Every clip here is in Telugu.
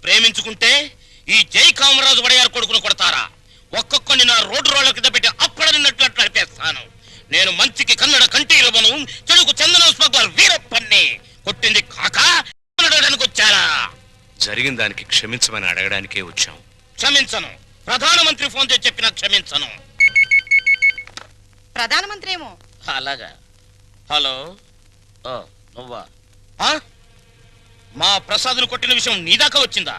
ప్రేమించుకుంటే ఈ జై కామరాజు వడయారు కొడుకును కొడతారా? ఒక్కొక్కని నా రోడ్డు రోడ్ల కింద పెట్టి అప్పడనిన్నట్లు నడిపేస్తాను. నేను మంచికి కన్నడ కంటి ఇవ్వను, చెడుకు చందన స్మగ్లర్ వీరప్పన్ని. కొట్టింది కాక అడగడానికి వచ్చారా? జరిగిన దానికి క్షమించమని అడగడానికే వచ్చాం. క్షమించను. ప్రధానమంత్రి ఫోన్ చేసి చెప్పినా క్షమించను. ప్రధానమంత్రి ఏమో. అలాగా. హలో, నువ్వా? మా ప్రసాద్ను కొట్టిన విషయం నీ దాకా వచ్చిందా?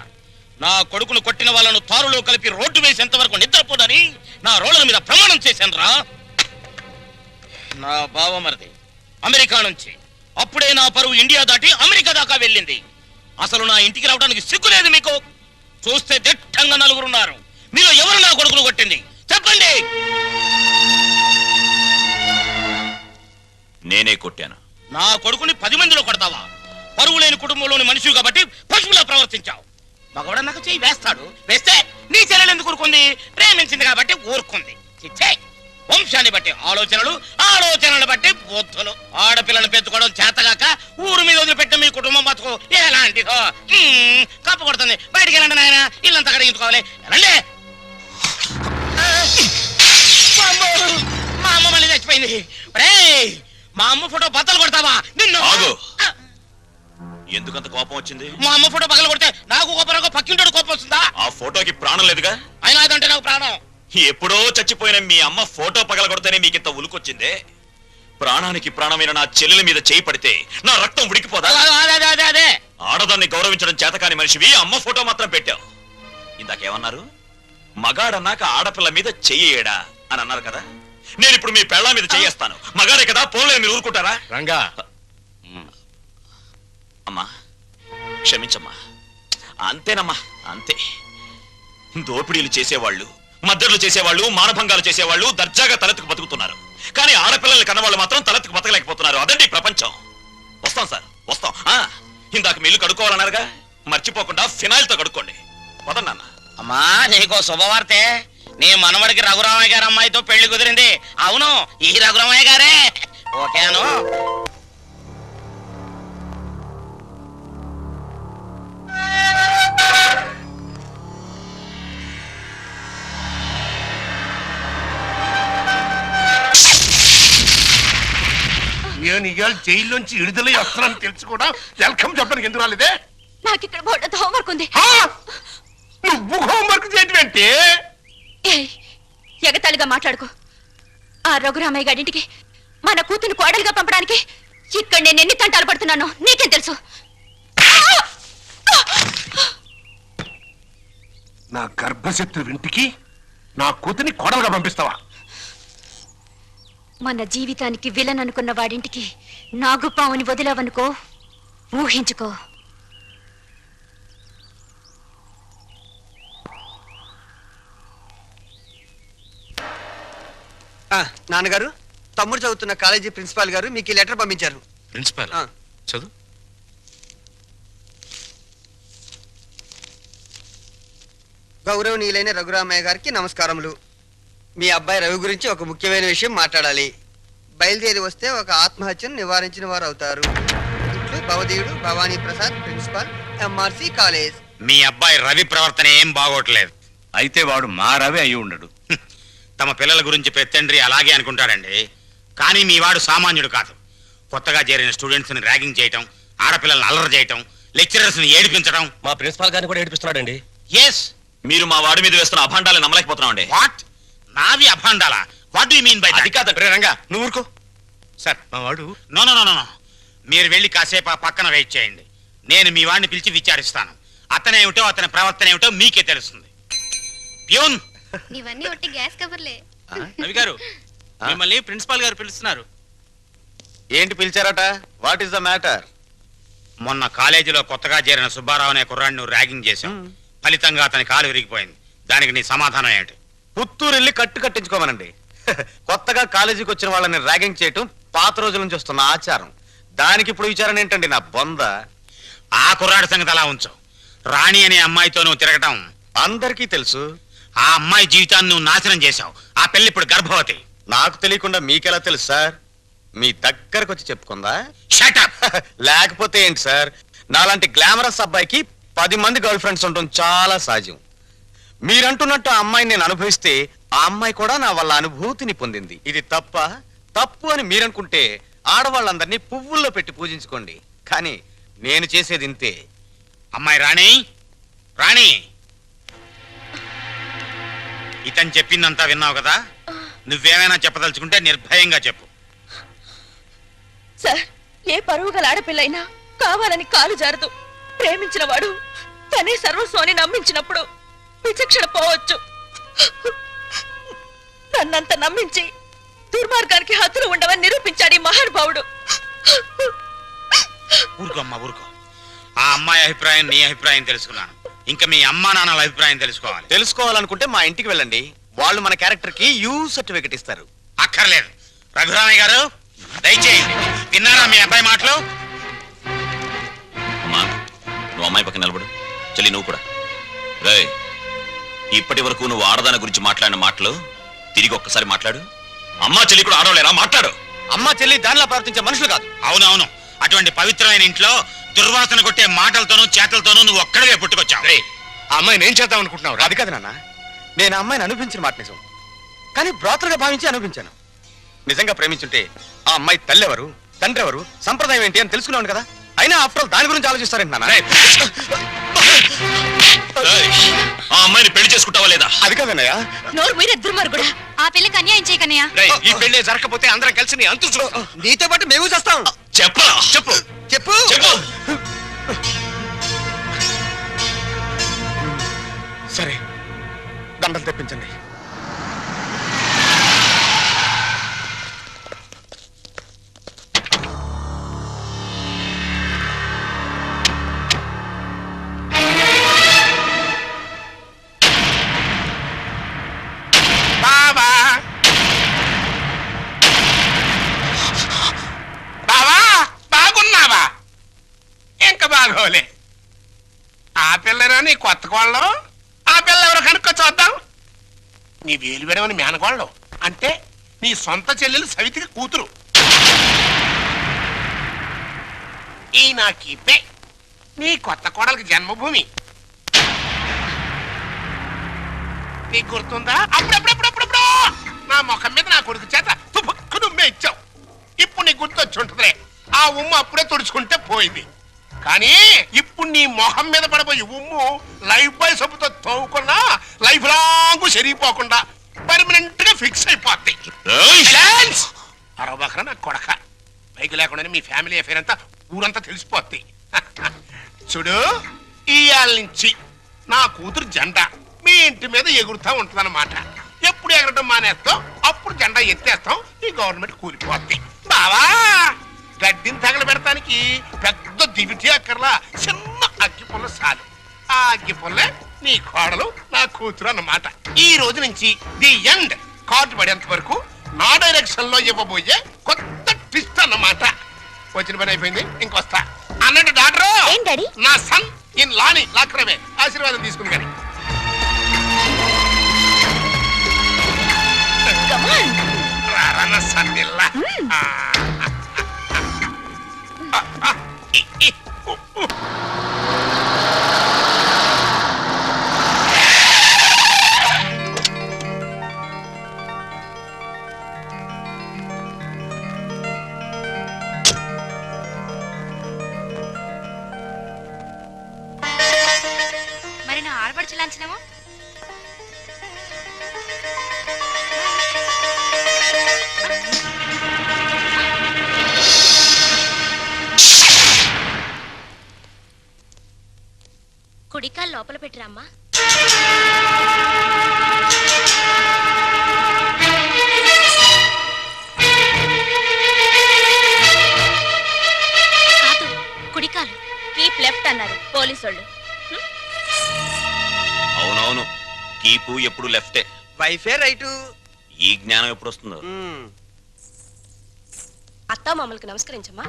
నా కొడుకును కొట్టిన వాళ్ళను తారులో కలిపి రోడ్డు వేసేంత వరకు నిద్రపోదని నా రోడ్ల మీద ప్రమాణం చేశాను రా. నా బావమరిది అమెరికా నుంచి. అప్పుడే నా పరువు ఇండియా దాటి అమెరికా దాకా వెళ్ళింది. అసలు నా ఇంటికి రావడానికి సిగ్గులేదు మీకు? చూస్తే దిట్టంగా నలుగురున్నారు. మీరు ఎవరు నా కొడుకును కొట్టింది చెప్పండి. నేనే కొట్టాను. నా కొడుకుని 10 మందిలో కొడతావా? పరువు లేని కుటుంబంలోని మనిషి కాబట్టి పశువులా ప్రవర్తించావు. మగవాడ నాకు చెయ్యి వేస్తాడు. వేస్తే నీ చెల్లెలు ఎందుకు ఊరుకుంది? ప్రేమించింది కాబట్టి ఊరుకుంది. చిచ్చే, వంశాన్ని బట్టి ఆలోచనలు, ఆలోచనలు బట్టి బుద్ధులు. ఆడపిల్లను పెంచుకోవడం చేతగాక ఊరు మీద వదిలిపెట్టిన మీ కుటుంబం బతుకు ఎలాంటిదో. కప్పు కొడుతుంది. బయటికి వెళ్ళండి నాయన, ఇల్లంతా కడిగించుకోవాలి. వెళ్ళండి. మా అమ్మ మళ్ళీ చచ్చిపోయింది. మా అమ్మ ఫోటో బద్దలు కొడతావా? నిన్ను ఎందుకంత కోపం వచ్చింది? మా అమ్మ ఫోటో పగల కొడితే నాకు కోపం, పక్కింటోడు కోపం వస్తుందా? ఆ ఫోటోకి ప్రాణం లేదుగా. అయినా అదంటే నాకు ప్రాణం. ఎప్పుడో చచ్చిపోయిన మీ అమ్మ ఫోటో పగల కొడితేనే మీకింత ఉలుకొచ్చిందే. ప్రాణానికి ప్రాణమైన నా చెల్లెల మీద చేయి పడితే నా రక్తం ఉడికిపోదా? అదే ఆడదాన్ని గౌరవించడం చేతకాని మనిషివి అమ్మ ఫోటో మాత్రం పెట్టావు. ఇందాకేమన్నారు? మగాడన్నాక ఆడపిల్ల మీద చెయ్యేడా అని అన్నారు కదా. నేను ఇప్పుడు మీ పెళ్ళ మీద చెయ్యేస్తాను. మగాడే కదా, పోలే, మీరు ఊరుకుంటారా? రంగా, అమ్మా క్షమించమ్మా. అంతేనమ్మా, అంతే. దోపిడీలు చేసేవాళ్ళు, మద్దతులు చేసేవాళ్ళు, మానభంగాలు చేసేవాళ్ళు దర్జాగా తలెత్తుకు బతుకుతున్నారు. కానీ ఆడపిల్లల్ని కన్నవాళ్ళు మాత్రం తలెత్తుకు బతకలేకపోతున్నారు. అదండి ప్రపంచం. వస్తాం సార్, వస్తాం. ఇందాక మీ ఇల్లు కడుక్కోవాలన్నారుగా, మర్చిపోకుండా ఫినాయిల్ తో కడుక్కోండి. వదన్నా. అమ్మా, నీకో శుభవార్తే. నీ మనవడికి రఘురామయ్య గారి అమ్మాయితో పెళ్లి కుదిరింది. అవును, ఈ రఘురామయ్య గారే. ఓకేను. నేను ఇవాళ జైల్లోంచి విడుదలై వస్తున్నాను తెలుసు కూడా వెల్కమ్ చెప్పడానికి ఎందుకు రాలేదే? నాకు ఇక్కడ బోర్డు హోంవర్క్ ఉంది. నువ్వు హోంవర్క్ చేయటం ఏంటి? ఎగతాళిగా మాట్లాడుకో. ఆ రఘురామయ్య గారింటికి మన కూతురు కోడలుగా పంపడానికి ఇక్కడ నేను ఎన్ని తంటాలు పడుతున్నానో నీకేం తెలుసు? నా గర్భశత్రు ఇంటికి నా కూతుర్ని కోడలుగా పంపిస్తావా? మన జీవితానికి విలన్ అనుకున్న వాడింటికి నాగుపావుని వదిలావనుకో, ఊహించుకో. నాన్నగారు, తమ్ముడు చదువుతున్న కాలేజీ ప్రిన్సిపాల్ గారు మీకు ఈ లెటర్ పంపించారు. ప్రిన్సిపాల్ చదువు. గౌరవనీయులైన రఘురామయ్య గారికి నమస్కారములు. మీ అబ్బాయి రవి గురించి ఒక ముఖ్యమైన విషయం మాట్లాడాలి. బయలుదేరి వస్తే ఒక ఆత్మహత్యను నివారించిన వారు అవుతారు. ఇట్లు భవదీయుడు Bhavani Prasad, principal, MRC college. మీ అబ్బాయి రవి ప్రవర్తన ఏం బాగోట్లేదు. అయితే వాడు మా రవి అయి ఉండడు. తమ పిల్లల గురించి పెద్దండ్రి అలాగే అనుకుంటాడండి. కానీ మీ వాడు సామాన్యుడు కాదు. కొత్తగా చేరిన స్టూడెంట్స్ ని ర్యాగింగ్ చేయటం, ఆడపిల్లల్ని అల్లరి చేయటం, లెక్చరర్స్ ని ఏడిపించడం. మా ప్రిన్సిపాల్ గారిని కూడా ఏడిపిస్తున్నాడండి. ఎస్, మీరు మా వాడి మీద వేస్తున్న అభాండాలు నమ్మలేకపోతున్నామండి. వాట్? నావి అభాండాలా? What do you mean by that? అది కాదండి. రంగా, నువ్వు ఊరుకో. సార్, మా వాడు. నో నో నో నో, మీరు వెళ్ళి కాసేపు ఆ పక్కన వెయిట్ చేయండి. నేను మీ వాడిని పిలిచి విచారిస్తాను. అతనేమిటో అతని ప్రవర్తన ఏమిటో మీకే తెలుస్తుంది. ప్యూన్, ఇవన్నీ ఒట్టి గ్యాస్ కవర్లే. రవి గారు, మిమ్మల్ని ప్రిన్సిపాల్ గారు పిలుస్తున్నారు. ఏంటి పిలిచారట? What is the matter? మొన్న కాలేజీలో కొత్తగా చేరిన సుబ్బారావు అనే కుర్రాడిని ర్యాగింగ్ చేశాం. ఫలితంగా అతని కాలు విరిగిపోయింది. దానికి నీ సమాధానం ఏంటి? పుత్తూరు వెళ్ళి కట్టించుకోమనండి. కొత్తగా కాలేజీకి వచ్చిన వాళ్ళని ర్యాగింగ్ చేయటం పాత రోజుల నుంచి వస్తున్న ఆచారం. దానికి ఇప్పుడు విచారణ ఏంటండి నా బొంద? ఆ కుర్రాడి సంగతి అలా ఉంచు. రాణి అనే అమ్మాయితో నువ్వు తిరగటం అందరికీ తెలుసు. ఆ అమ్మాయి జీవితాన్ని నువ్వు నాశనం చేశావు. ఆ పెళ్లి ఇప్పుడు గర్భవతి. నాకు తెలియకుండా మీకెలా తెలుసు సార్? మీ దగ్గరకు వచ్చి చెప్పుకుందా? Shut up. లేకపోతే ఏంటి సార్, నాలాంటి గ్లామరస్ అబ్బాయికి 10 మంది గర్ల్ ఫ్రెండ్స్ ఉండటం చాలా సహజం. మీరంటున్నట్టు ఆ అమ్మాయిని నేను అనుభవిస్తే ఆ అమ్మాయి కూడా నా వల్ల అనుభూతిని పొందింది. ఇది తప్పు అని మీరనుకుంటే ఆడవాళ్ళందరినీ పువ్వుల్లో పెట్టి పూజించుకోండి. కానీ నేను చేసేది ఇంతే. అమ్మాయి రాణి, రాణి, ఇతను చెప్పిందంతా విన్నావు కదా? నువ్వేమైనా చెప్పదలుచుకుంటే నిర్భయంగా చెప్పు. సార్, ఏ పరువు గల ఆడపిల్లైనా కావాలని కాలు జారదు. ప్రేమించిన వాడు తనే సర్వస్వాన్ని నమ్మించినప్పుడు విచక్షణ పోవచ్చు. నన్నంత నమ్మించి దుర్మార్గానికి హద్దులు ఉండవని నిరూపించాడు ఈ మహానుభావుడు. ఊరుకో అమ్మా, ఊరుకో. ఆ అమ్మాయి అభిప్రాయం నీ అభిప్రాయం తెలుసుకున్నాను. ఇంకా మీ అమ్మా నాన్నల అభిప్రాయం తెలుసుకోవాలి. తెలుసుకోవాలనుకుంటే మా ఇంటికి వెళ్ళండి. వాళ్ళు మన క్యారెక్టర్ కి యూ సర్టిఫికెట్ ఇస్తారు. అక్కర్లేదు. రఘురామయ్య గారు దయచేయండి. విన్నారా మీ అబ్బాయి మాటలు? అమ్మా, నువ్వు అమ్మాయి పక్కన నిలబడు. చెల్లి నువ్వు కూడా. రే, ఇప్పటి వరకు నువ్వు ఆడదాని గురించి మాట్లాడిన మాటలు తిరిగి ఒక్కసారి మాట్లాడు. అమ్మా చెల్లి కూడా ఆడవలేరా? మాట్లాడు. అమ్మ చెల్లి దానిలా ప్రవర్తించే మనుషులు కాదు. అవునవును. అటువంటి పవిత్రమైన ఇంట్లో దుర్వాసన కొట్టే మాటలతోనూ చేతలతోనూ నువ్వు ఒక్కడవే పుట్టుకొచ్చావు. ఆ అమ్మాయిని ఏం చేద్దాం అనుకుంటున్నావు? అది కాదు నాన్న, నేను ఆ అమ్మాయిని అనుభవించిన మాట నిజం. కానీ బ్రోతలుగా భావించి అనుభవించాను. నిజంగా ప్రేమించుంటే ఆ అమ్మాయి తల్లి ఎవరు, తండ్రి ఎవరు, సంప్రదాయం ఏంటి అని తెలుసుకున్నాను కదా. అయినా ఆఫ్టర్ ఆల్ దాని గురించి ఆలోచిస్తారేంటి నాన్న? ఆ అమ్మాయిని పెళ్లి చేసుకుంటావా లేదా? అది కాదన్నయ్య. నోరు మీరే దుర్మార్గుడా. ఆ పిల్లకి అన్యాయం చేయకన్నయ్యా. ఈ పెళ్లి జరగకపోతే అందరం కలిసి నీ అంతు చూస్తాం. నీతో పాటు మేము చేస్తాం. చెప్పరా? చెప్పు చెప్పు చెప్పు. సరే, దండలు తెప్పించండి. బావా బావా, బాగున్నావా? ఇంకా బాగోలే. ఆ పిల్లరా నీ కొత్త కోళ్ళం? ఆ పిల్ల ఎవరు కనుక్కో చూద్దాం. నీ వేలు విడవని మేనకోళ్ళం అంటే నీ సొంత చెల్లెలు సవితికి కూతురు. ఈ నా కీపే నీ కొత్త కోడలకి జన్మభూమి. నీకు గుర్తుందా? అప్పుడప్పుడప్పుడప్పుడు నా ముఖం మీద నా కొడుకు చేత తుపక్కు నుమ్మే ఇచ్చావు. ఇప్పుడు నీకు గుర్తొచ్చి ఉంటుందిలే. ఆ ఉమ్ము అప్పుడే తుడుచుకుంటే పోయింది. కానీ ఇప్పుడు నీ మొహం మీద పడబోయి ఉమ్ము లైఫ్ బాయ్ సబ్బుతో తోవుకున్నా లైఫ్ లాంగ్ సరిగిపోకుండా పర్మనెంట్ గా ఫిక్స్ అయిపోద్ది. అరవబకరా నా కొడక. బైక్ లేకుండానే మీ ఫ్యామిలీ అఫేర్ అంతా ఊరంతా తెలిసిపోద్ది. చూడు, ఇయాల నుంచి నా కూతురు జెండా మీ ఇంటి మీద ఎగురుతా ఉంటుందన్నమాట. ఎప్పుడు ఎగరటం మానేస్తాం అప్పుడు జెండా ఎత్తేస్తాం. ఈ గవర్నమెంట్ కూలిపోద్ది. బావా, గడ్డిని తగలబెడటానికి పెద్ద దివిటి అక్కర్లా, చిన్న అగ్గి పుల్ల చాలు. ఆ అగ్గి పుల్లే నీ కోడలు నా కూతురు అన్నమాట. ఈ రోజు నుంచి ది ఎండ్ కార్డు పడేంత వరకు నా డైరెక్షన్ లో ఇవ్వబోయే కొత్త ట్విస్ట్ అన్నమాట. వచ్చిన పని అయిపోయింది, ఇంకొస్తా అన్నట్టు డాక్టర్. నా సన్ ఇన్ లాని లాక్రమే ఆశీర్వాదం తీసుకుని కానీ రారన్న సన్నిల్లా. మరి నా ఆడపడుచు లాంఛనమో? కుడికాలు లోపల పెట్టిరమ్మా. కాదు, కుడికాలు. కీప్ లెఫ్ట్ అన్నారు పోలీసోళ్ళు. అవునవును, కీపు ఎప్పుడు లెఫ్టే. వైఫే రైటు. ఈ జ్ఞానం ఎప్పుడు వస్తుందో. అత్తా మామూలుకి నమస్కరించమ్మా.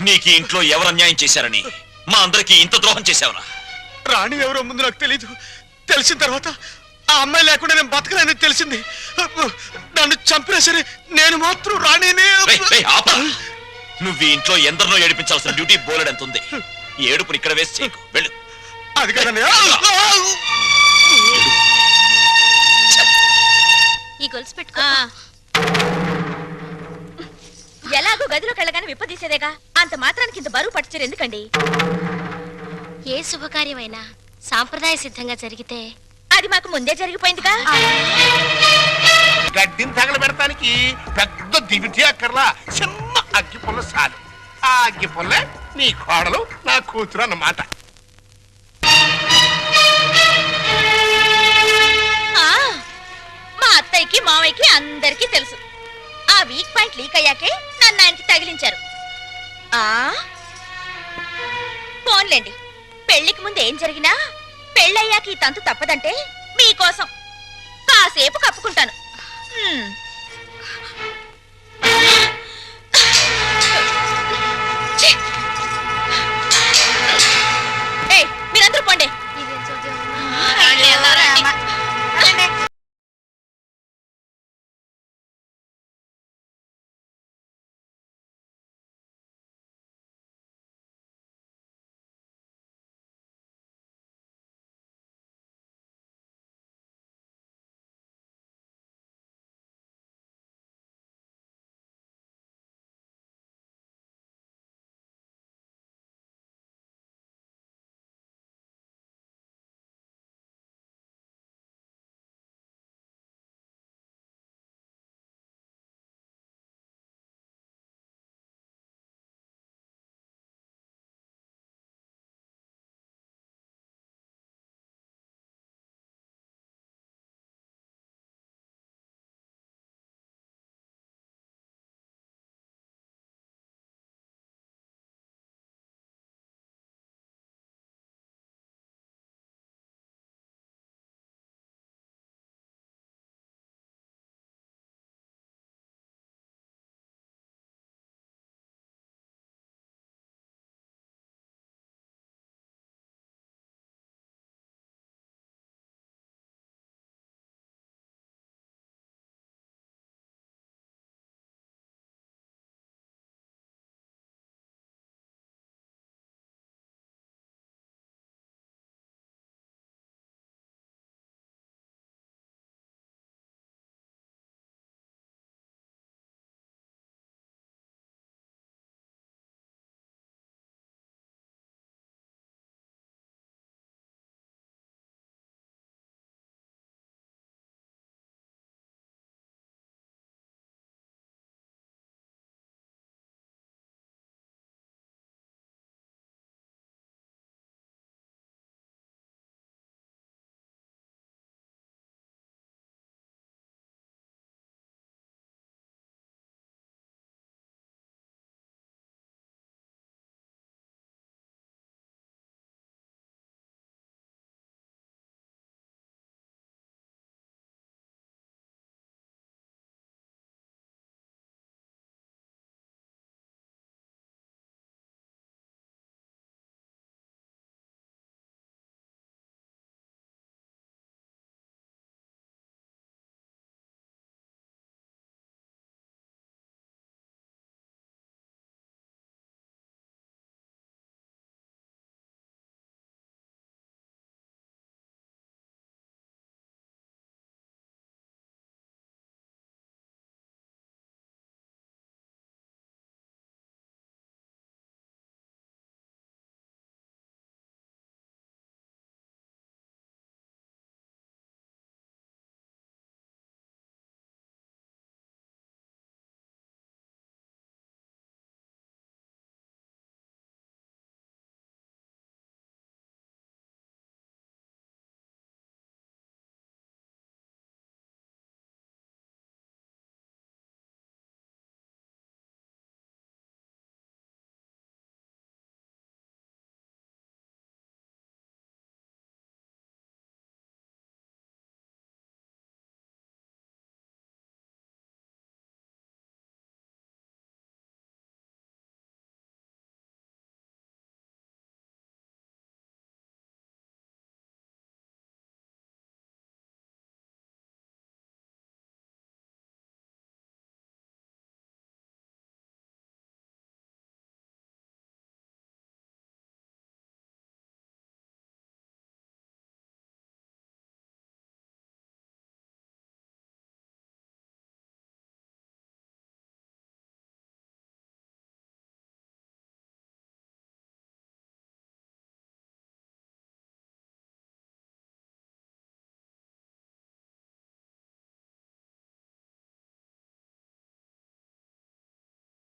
నీకు ఈ ఇంట్లో ఎవరు అన్యాయం చేశారని మా అందరికి ఇంత ద్రోహం చేశావురా? రాణి ఎవరో ముందు నాకు తెలీదు. తెలిసిన తర్వాత ఆ అమ్మాయి లేకుండా నేను బతకలేని తెలిసింది. నన్ను చంపినా సరే నేను మాత్రం రాణిని. రేయ్, రేయ్, ఆపరా. నువ్వు ఈ ఇంట్లో ఎందరినో ఏడిపించాల్సిన డ్యూటీ బోలెడంత ఉంది. ఈ ఏడుపుని ఇక్కడ వేస్ట్ చేయకు, వెళ్ళు. అది కదండి. ఈ గొలుసు పెట్టుకో. ఎలాగో గదిలోకి వెళ్ళగానే విప్పదీసేదేగా, అంత మాత్రానికి ఇంత బరువు పట్టుచారు ఎందుకండి? ఏ శుభకార్యమైనా సాంప్రదాయ సిద్ధంగా జరిగితే అది మాకు ముందే జరిగిపోయిందిగా. గడ్డిని తగలబెడటానికి పెద్ద దివిటి అక్కర్లా, చిన్న అగ్గి పుల్ల చాలు. ఆ అగ్గి పుల్ల నీ కోడలు నా కూతురు అన్నమాట. మా అత్తయ్యకి మావయ్యకి అందరికీ తెలుసు. ఆ వీక్ పాయింట్ లీక్ అయ్యాకే నన్ను ఆయనకి తగిలించారు. ఫోన్లేండి, పెళ్లికి ముందు ఏం జరిగినా పెళ్ళయ్యాక ఈ తంతు తప్పదంటే మీకోసం కాసేపు కప్పుకుంటాను. మీరందరూ పోండి.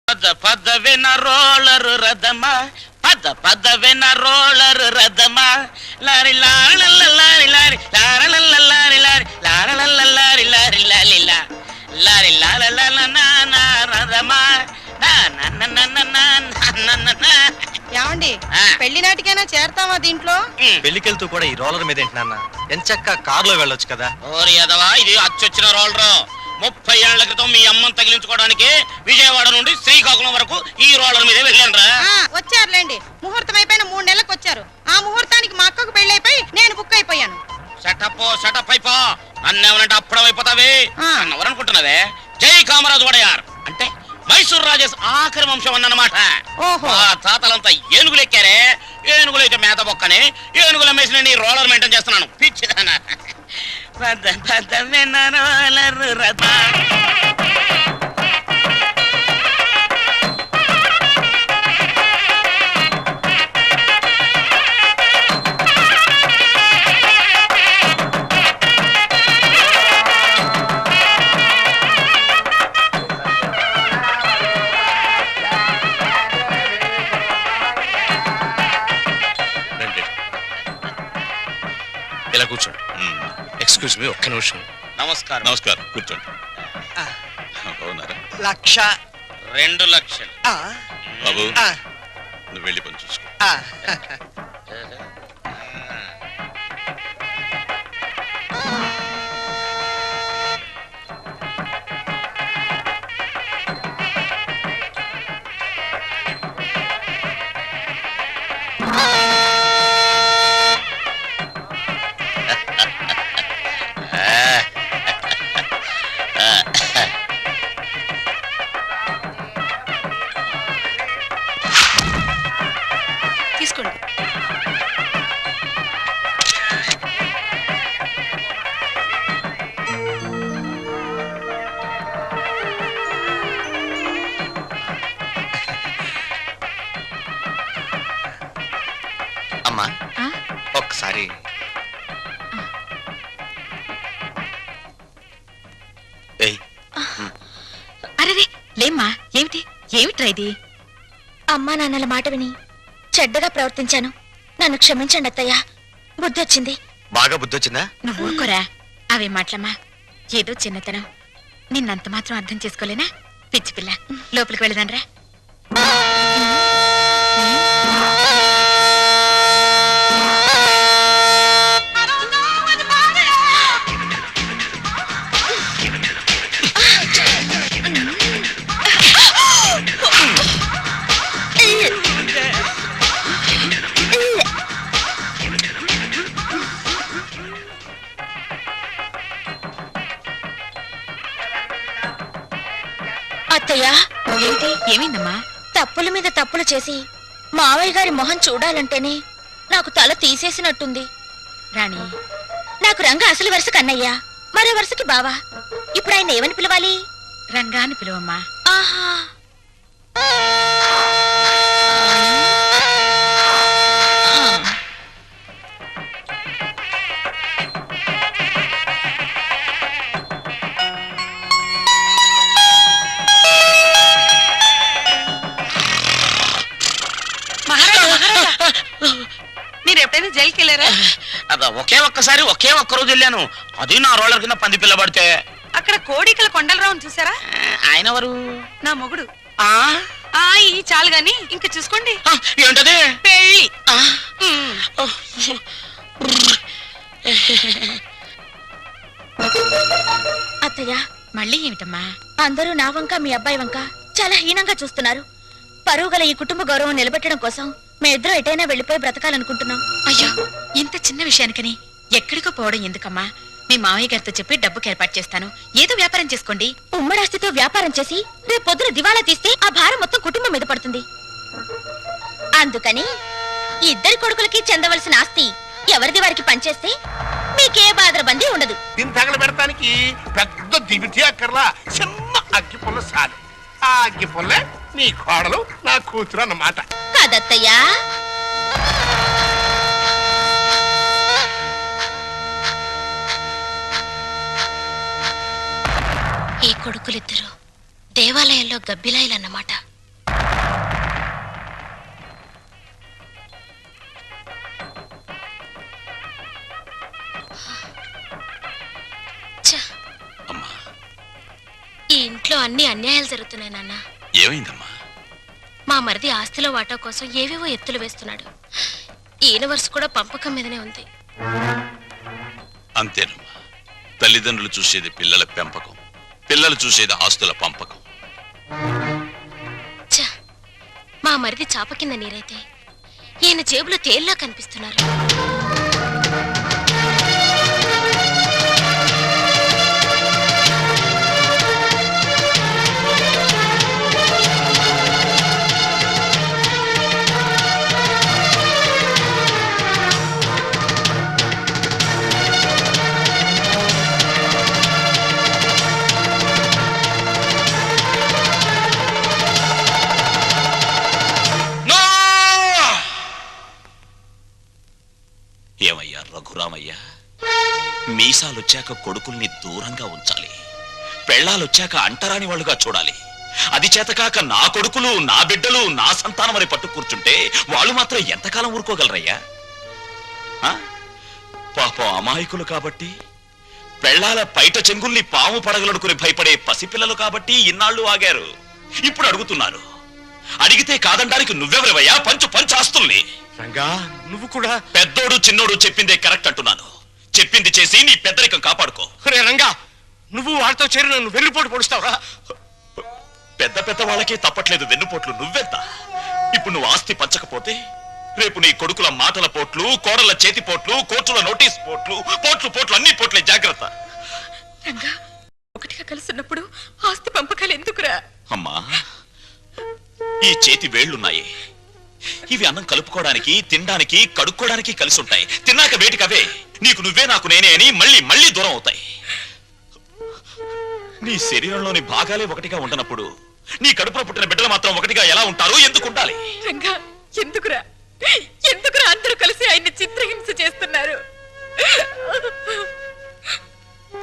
పదవిన రోలరు రథమా పదవిన రోలరు రథమా లారి లారి లారి లారి లారి లారి లారి లారి లారి లారి రథమా ఏమండి పెళ్లి నాటికైనా చేరతావా దీంట్లో? పెళ్లికెళ్తూ కూడా ఈ రోలర్ మీద ఏంటి నాన్న? ఎంచక్క కారులో వెళ్ళొచ్చు కదా. ఓరి యదవా, ఇది అచ్చొచ్చిన రోలరు. 30 ఏళ్ల క్రితం మీ అమ్మని తగిలించుకోవడానికి విజయవాడ నుండి శ్రీకాకుళం వరకు ఈ రోలర్ మీదే వెళ్ళాను. వచ్చారులేండి, ముహూర్తం అయిపోయిన 3 నెలలకు వచ్చారు. ఆ ముహూర్తానికి మా అక్కకు పెళ్లి అయిపోయి నేను బుక్ అయిపోయాను. షటప్ అయిపో. నన్నేమనంటే అప్పుడం అయిపోతావే అన్నవరనుకుంటున్నావే. జై కామరాజు వడయార్ అంటే మైసూర్ రాజేష్ ఆఖరి వంశం అన్నమాట. ఆ తాతలంతా ఏనుగులు ఎక్కారే. ఏనుగులు అయితే మేత బొక్కని ఏనుగుల మేసిన నీ రోలర్ మెయింటైన్ చేస్తున్నాను. పిచ్చిదానా. రోలర్ రథ ఇలా కూర్చోండి. ఎక్స్క్యూజ్ మీ, ఒక్క నిమిషం. నమస్కారం. నమస్కారం, కూర్చోండి. బాగున్నారా? 2 లక్షలు. బాబు, నువ్వు వెళ్ళి పని చూసుకో. తీసుకోండి. అమ్మా ఒక్కసారి అరే లేమ్మా, ఏమిట్రా ఇది? అమ్మా నాన్నల మాట విని చెడ్డగా ప్రవర్తించాను. నన్ను క్షమించండి అత్తయ్య. బుద్ధి వచ్చింది. బాగా బుద్ధి వచ్చిందా? నువ్వు ఊరుకోరా, అవే మాటలమ్మా. ఏదో చిన్నతనం, నిన్నంత మాత్రం అర్థం చేసుకోలేనా? పిచ్చి పిల్ల, లోపలికి వెళ్ళదానరా. అత్తయ్య, ఏమైందమ్మా? తప్పుల మీద తప్పులు చేసి మావయ్య గారి మొహం చూడాలంటేనే నాకు తల తీసేసినట్టుంది. రాణి, నాకు రంగ అసలు వరుస కన్నయ్య, మరో వరుసకి బావా. ఇప్పుడు ఆయన ఏమని పిలవాలి? రంగా అని పిలువమ్మా. ఆహా, మీరు ఎప్పుడైనా జైలుకి వెళ్ళారా? ఒకే ఒక్క రోజు వెళ్ళాను. అది నా రోలర్ కింద పంది పిల్ల పడితే. అక్కడ కోడికల కొండలరావుని చూసారా? ఆయన ఎవరు? నా మొగుడు. ఆ ఈ చాలు గాని ఇంకా చూసుకోండి. ఏంటది? పెళ్ళి. అత్తయ్య, మళ్ళీ ఏమిటమ్మా? అందరూ నా వంక మీ అబ్బాయి వంక చాలా హీనంగా చూస్తున్నారు. పరువు గల ఈ కుటుంబ గౌరవం నిలబెట్టడం కోసం మేమిద్దరం ఎటైనా వెళ్ళిపోయి బ్రతకాలనుకుంటున్నాం. అయ్యో, ఇంత చిన్న విషయానికని ఎక్కడికో పోవడం ఎందుకమ్మా? మీ మావయ్య గారితో చెప్పి డబ్బుకి ఏర్పాటు చేస్తాను. ఏదో వ్యాపారం చేసుకోండి. ఉమ్మడాస్తితో వ్యాపారం చేసి రేపు పొద్దున దివాళా తీస్తే ఆ భారం మొత్తం కుటుంబం మీద పడుతుంది. అందుకని ఇద్దరి కొడుకులకి చెందవలసిన ఆస్తి ఎవరిది వారికి పనిచేస్తే మీకే బాధరబందీ ఉండదు. దీన్ని తగలబెడతానికి పెద్ద దివిటి అక్కర్లా, చిన్న అగ్గి పుల్ల చాలు. ఆ అగ్గి పుల్లే నీ కోడలు, నా కూతురు అన్నమాట. కాదత్తయ్యా. ఈ కొడుకులిద్దరూ దేవాలయంలో గబ్బిలాయిలన్నమాట. ఇంట్లో అన్ని అన్యాయాలు జరుగుతున్నాయి నాన్న. ఏమైందమ్మా? మా మరిది ఆస్తిలో వాటా కోసం ఏవేవో ఎత్తులు వేస్తున్నాడు. ఈయన వరుస కూడా పంపకం మీదనే ఉంది. అంతేనమ్మా, తల్లిదండ్రులు చూసేది పిల్లల పెంపకం, పిల్లలు చూసేది ఆస్తుల పంపకం. ఛ! మా మరిది చాప కింద నీరైతే ఈయన జేబులో తేల్లా కనిపిస్తున్నారు. ఏమయ్యా రఘురామయ్య, మీసాలొచ్చాక కొడుకుల్ని దూరంగా ఉంచాలి, పెళ్ళాలొచ్చాక అంటరాని వాళ్ళుగా చూడాలి. అది చేతకాక నా కొడుకులు, నా బిడ్డలు, నా సంతానం అని పట్టు కూర్చుంటే వాళ్ళు మాత్రం ఎంతకాలం ఊరుకోగలరయ్యా? పాపం అమాయకులు కాబట్టి, పెళ్ళాల పైట చెంగుల్ని పాము పడగలనుకుని భయపడే పసిపిల్లలు కాబట్టి ఇన్నాళ్ళు ఆగారు. ఇప్పుడు అడుగుతున్నారు. అడిగితే కాదండానికి నువ్వెవరివయ్యా? పంచు ఆస్తుల్ని. రంగా, నువ్వు కూడా పెద్దోడు చిన్నోడు చెప్పిందే కరెక్ట్ అంటున్నాను. చెప్పింది చేసి నీ పెద్దరికం కాపాడుకో. రే రంగా, నువ్వు వాళ్ళతో చేరి నన్ను వెన్నుపోటు పొడుస్తావురా? పెద్ద వాళ్ళకే తప్పట్లేదు వెన్నుపోట్లు, నువ్వెంత? ఇప్పుడు నువ్వు ఆస్తి పంచకపోతే రేపు నీ కొడుకుల మాటల పోట్లు, కోడల చేతి పోట్లు, కోర్టుల నోటీస్ పోట్లు, పోట్లు అన్ని పోట్లే. జాగ్రత్త. రంగా, ఒకటిగా కలుసున్నప్పుడు ఆస్తి పంపకాలు ఎందుకురా? అమ్మా, ఈ చేతి వేళ్లున్నాయి, ఇవి అన్నం కలుపుకోవడానికి, తినడానికి, కడుక్కోవడానికి కలిసి ఉంటాయి. తిన్నాక వేటికి అవే నీకు నువ్వే నాకు నేనే అని మళ్ళీ దూరం అవుతాయి. నీ శరీరంలోని భాగాలే ఒకటిగా ఉండనప్పుడు నీ కడుపులో పుట్టిన బిడ్డలు మాత్రం ఒకటిగా ఎలా ఉంటారు? ఎందుకు ఉండాలి? రంగా, ఎందుకురా అందరూ కలిసి ఆయన్ని చిత్రహింస చేస్తున్నారు?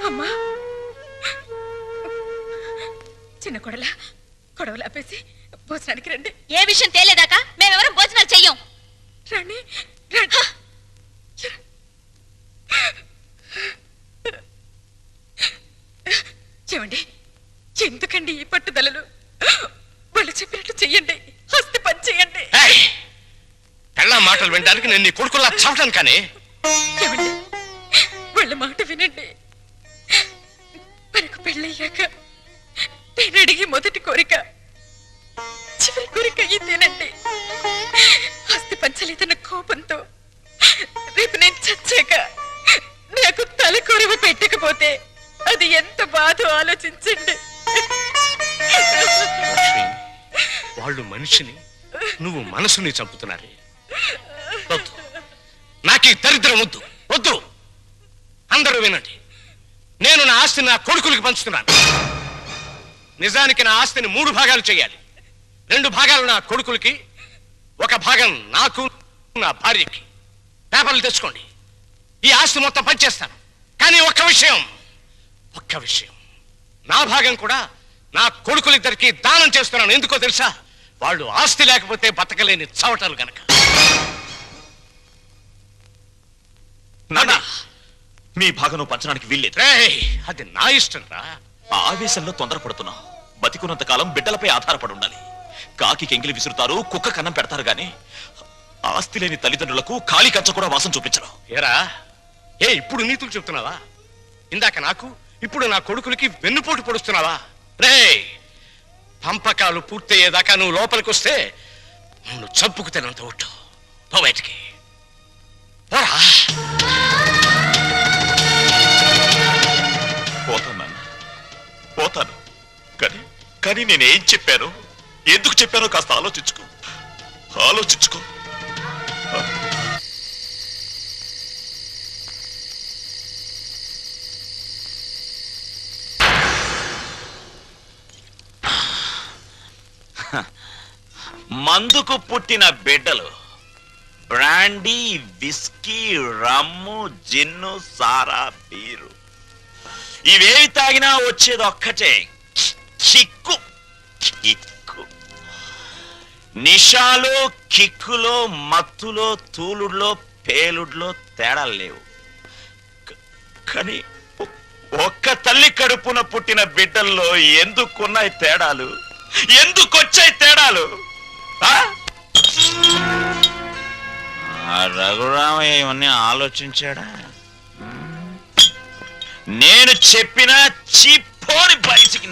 అమ్మా, చిన్న కొడలా, గొడవలు ఆపేసి భోజనానికి రండి. ఏ విషయం తేలేదాకా మేమెవరం భోజనాలు చెయ్యం. రండి. ఏమండి, ఎందుకండి ఈ పట్టుదలలు? వాళ్ళు చెప్పినట్టు చెయ్యండి, ఆస్తి పని చెయ్యండి. పెళ్ళ మాటలు వినడానికి నేను నీ కొడుకులా చావటాను. కానీ ఏమండి, వాళ్ళ మాట వినండి. మనకు పెళ్ళయ్యాక నేను అడిగి మొదటి కోరిక, చివరి కోరిక ఇదేనండి. ఆస్తి పంచలేదన్న కోపంతో రేపు నేను చచ్చాక నాకు తలకొరవ పెట్టకపోతే అది ఎంత బాధో ఆలోచించండి. వాళ్ళు మనిషిని, నువ్వు మనసుని చంపుతున్నారే. వద్దు, నాకు ఈ దరిద్రం వద్దు. అందరూ వినండి, నేను నా ఆస్తిని నా కొడుకులకి పంచుతున్నాను. నిజానికి నా ఆస్తిని 3 భాగాలు చేయాలి. 2 భాగాలు నా కొడుకులకి, 1 భాగం నాకు, నా భార్యకి. పేపర్లు తెచ్చుకోండి, ఈ ఆస్తి మొత్తం పనిచేస్తాను. కానీ ఒక్క విషయం, నా భాగం కూడా నా కొడుకులిద్దరికి దానం చేస్తున్నాను. ఎందుకో తెలుసా? వాళ్ళు ఆస్తి లేకపోతే బతకలేని చవటలు గనక. నాన్నా, మీ భాగం పంచడానికి వీల్లేదు. అది నా ఇష్టం రా. ఆవేశంలో తొందరపడుతున్నావు. బతికున్నంత కాలం బిడ్డలపై ఆధారపడి ఉండాలి. కాకి ఎంగిలి విసురుతారు, కుక్క కన్నం పెడతారు గాని ఆస్తి లేని తల్లిదండ్రులకు ఖాళీ కంచ కూడా వాసన చూపించరు. ఏరా, ఇప్పుడు నీతులు చెప్తున్నావా? ఇందాక నాకు, ఇప్పుడు నా కొడుకులకి వెన్నుపోటు పొడుస్తున్నావా? రే, పంపకాలు పూర్తయ్యేదాకా నువ్వు లోపలికి వస్తే నువ్వు చంపుకు తినంత ఒట్టు. పో బయటికి పోరా. పోతాను, కానీ నేనేం చెప్పాను, ఎందుకు చెప్పానో కాస్త ఆలోచించుకో. మందుకు పుట్టిన బిడ్డలు బ్రాండీ, విస్కీ, రమ్ము, జిన్ను, సారా, బీరు ఇవేవి తాగినా వచ్చేది ఒక్కటే, కిక్కు. నిషాలో, కిక్కులో, మత్తులో, తూలుడులో, పేలుడులో తేడా లేవు. కానీ ఒక్క తల్లి కడుపున పుట్టిన బిడ్డల్లో ఎందుకున్నాయి తేడాలు? ఎందుకొచ్చాయి తేడాలు? రఘురామయ్య ఇవన్నీ ఆలోచించాడా? నేను చెప్పిన చిప్పోని బయటికి